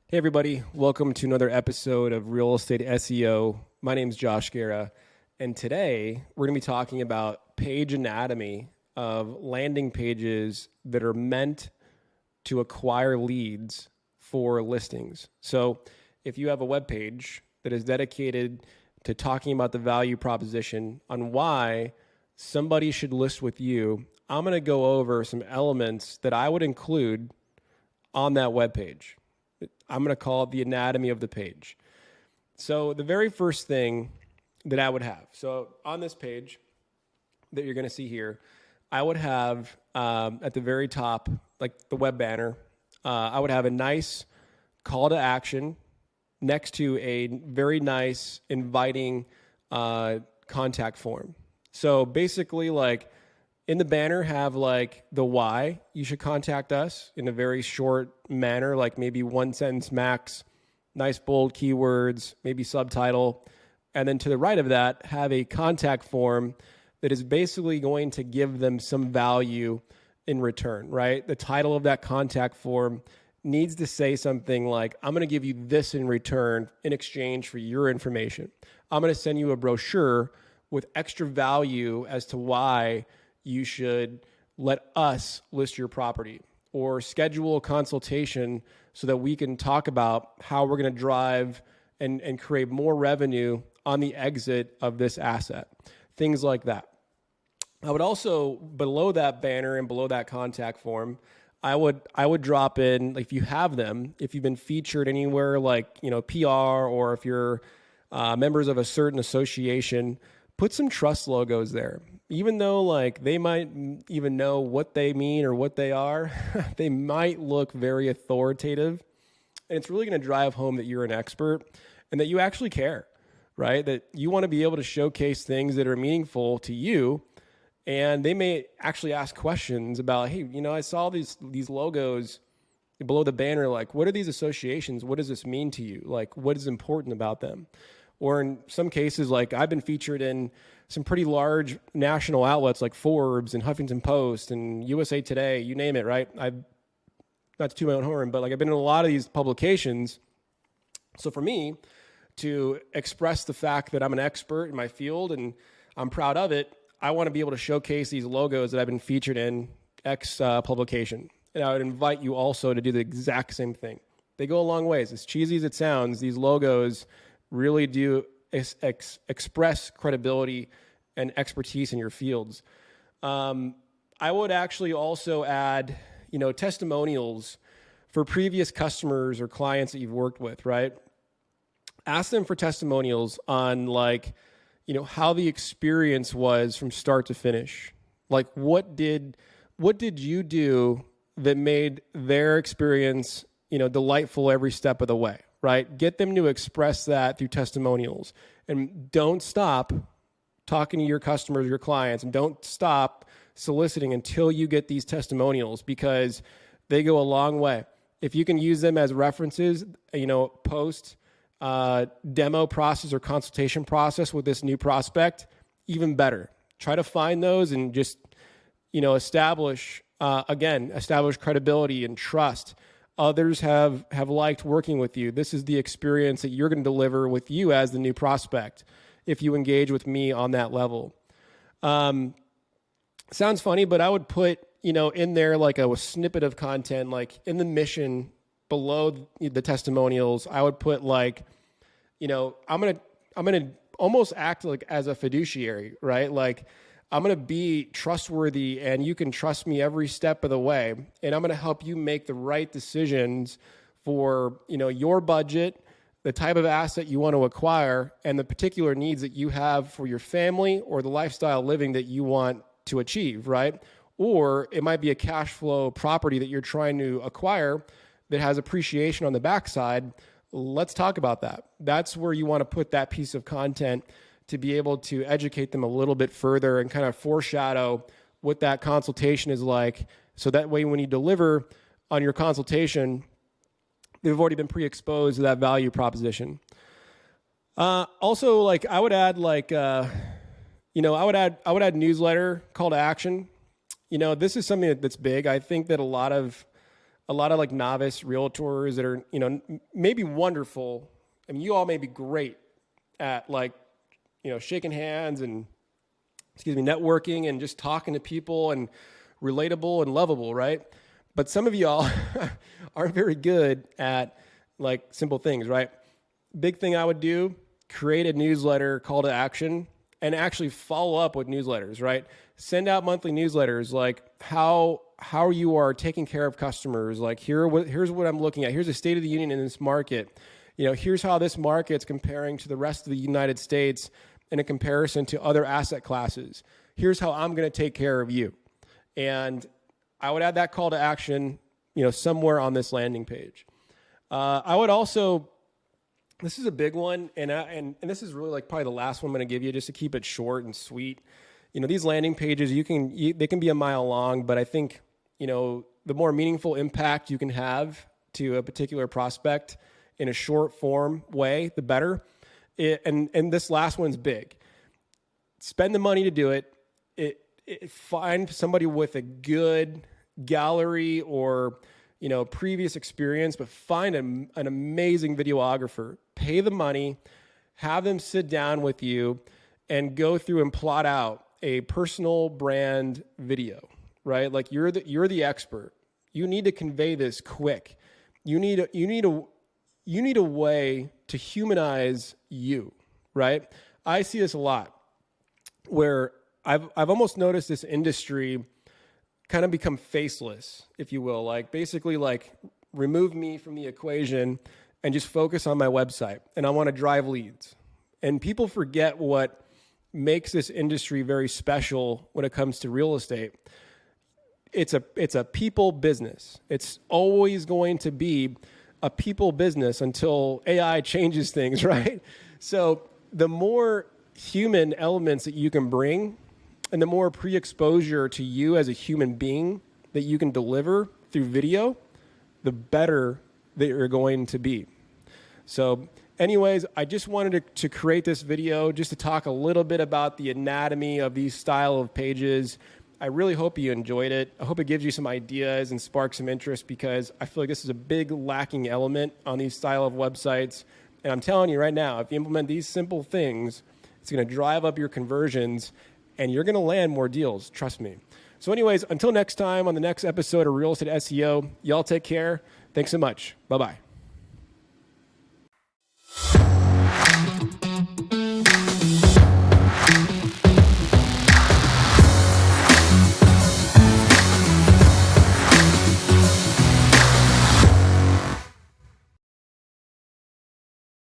Hey everybody, welcome to another episode of Real Estate SEO. My name is Josh Guerra, and today we're going to be talking about page anatomy of landing pages that are meant to acquire leads for listings. So if you have a web page that is dedicated to talking about the value proposition on why somebody should list with you, I'm going to go over some elements that I would include on that web page. I'm going to call it the anatomy of the page. So the very first thing that I would have, so on this page that you're going to see here, I would have at the very top, like the web banner, I would have a nice call to action next to a very nice inviting contact form. So basically, like, in the banner, have like the why you should contact us in a very short manner, like maybe one sentence max, nice bold keywords, maybe subtitle. And then to the right of that, have a contact form that is basically going to give them some value in return, right? The title of that contact form needs to say something like, I'm going to give you this in return in exchange for your information. I'm going to send you a brochure with extra value as to why you should let us list your property, or schedule a consultation so that we can talk about how we're going to drive and create more revenue on the exit of this asset. Things like that. I would also, below that banner and below that contact form, I would drop in, if you have them, if you've been featured anywhere like, PR, or if you're members of a certain association, put some trust logos there. Even though like they might even know what they mean or what they are, they might look very authoritative. And it's really going to drive home that you're an expert and that you actually care, right? That you want to be able to showcase things that are meaningful to you. And they may actually ask questions about, hey, I saw these logos below the banner. Like, what are these associations? What does this mean to you? Like, what is important about them? Or in some cases, like I've been featured in some pretty large national outlets like Forbes and Huffington Post and USA Today, you name it, right? Not to toot my own horn, but like I've been in a lot of these publications. So for me to express the fact that I'm an expert in my field and I'm proud of it, I want to be able to showcase these logos that I've been featured in X publication. And I would invite you also to do the exact same thing. They go a long ways. As cheesy as it sounds, these logos really do express credibility and expertise in your fields. I would actually also add, testimonials for previous customers or clients that you've worked with, right? Ask them for testimonials on how the experience was from start to finish. Like what did you do that made their experience, delightful every step of the way? Right? Get them to express that through testimonials, and don't stop talking to your customers, your clients, and don't stop soliciting until you get these testimonials, because they go a long way. If you can use them as references, post demo process or consultation process with this new prospect, even better. Try to find those and just, establish credibility and trust. Others have liked working with you. This is the experience that you're going to deliver with you as the new prospect if you engage with me on that level. Sounds funny, but I would put, in there like a snippet of content, like in the mission below the testimonials, I would put I'm going to almost act like as a fiduciary, right? Like, I'm going to be trustworthy and you can trust me every step of the way. And I'm going to help you make the right decisions for, your budget, the type of asset you want to acquire, and the particular needs that you have for your family or the lifestyle living that you want to achieve, right? Or it might be a cash flow property that you're trying to acquire that has appreciation on the backside. Let's talk about that. That's where you want to put that piece of content to be able to educate them a little bit further and kind of foreshadow what that consultation is like. So that way, when you deliver on your consultation, they've already been pre-exposed to that value proposition. Also, I would add I would add newsletter call to action. This is something that's big. I think that a lot of a lot of like novice realtors that are, maybe wonderful. I mean, you all may be great at like, shaking hands and, networking and just talking to people and relatable and lovable, right? But some of y'all aren't very good at like simple things, right? Big thing I would do, create a newsletter call to action and actually follow up with newsletters, right? Send out monthly newsletters like how you are taking care of customers. Like here's what I'm looking at. Here's the state of the union in this market. Here's how this market's comparing to the rest of the United States in a comparison to other asset classes. Here's how I'm going to take care of you. And I would add that call to action, somewhere on this landing page. I would also, this is a big one, and this is really like probably the last one I'm going to give you just to keep it short and sweet. These landing pages, they can be a mile long, but I think, the more meaningful impact you can have to a particular prospect in a short form way, the better. And this last one's big. Spend the money to do it. Find somebody with a good gallery or previous experience, but find an amazing videographer. Pay the money, have them sit down with you, and go through and plot out a personal brand video. Right, like you're the expert. You need to convey this quick. You need a way to humanize you, right? I see this a lot where I've almost noticed this industry kind of become faceless, if you will, like basically like remove me from the equation and just focus on my website. And I want to drive leads. And people forget what makes this industry very special when it comes to real estate. It's a people business. It's always going to be a people business until AI changes things, right? So the more human elements that you can bring and the more pre-exposure to you as a human being that you can deliver through video, the better that you're going to be. So anyways, I just wanted to create this video just to talk a little bit about the anatomy of these style of pages. I really hope you enjoyed it. I hope it gives you some ideas and sparks some interest because I feel like this is a big lacking element on these style of websites. And I'm telling you right now, if you implement these simple things, it's going to drive up your conversions and you're going to land more deals. Trust me. So anyways, until next time on the next episode of Real Estate SEO, y'all take care. Thanks so much. Bye-bye.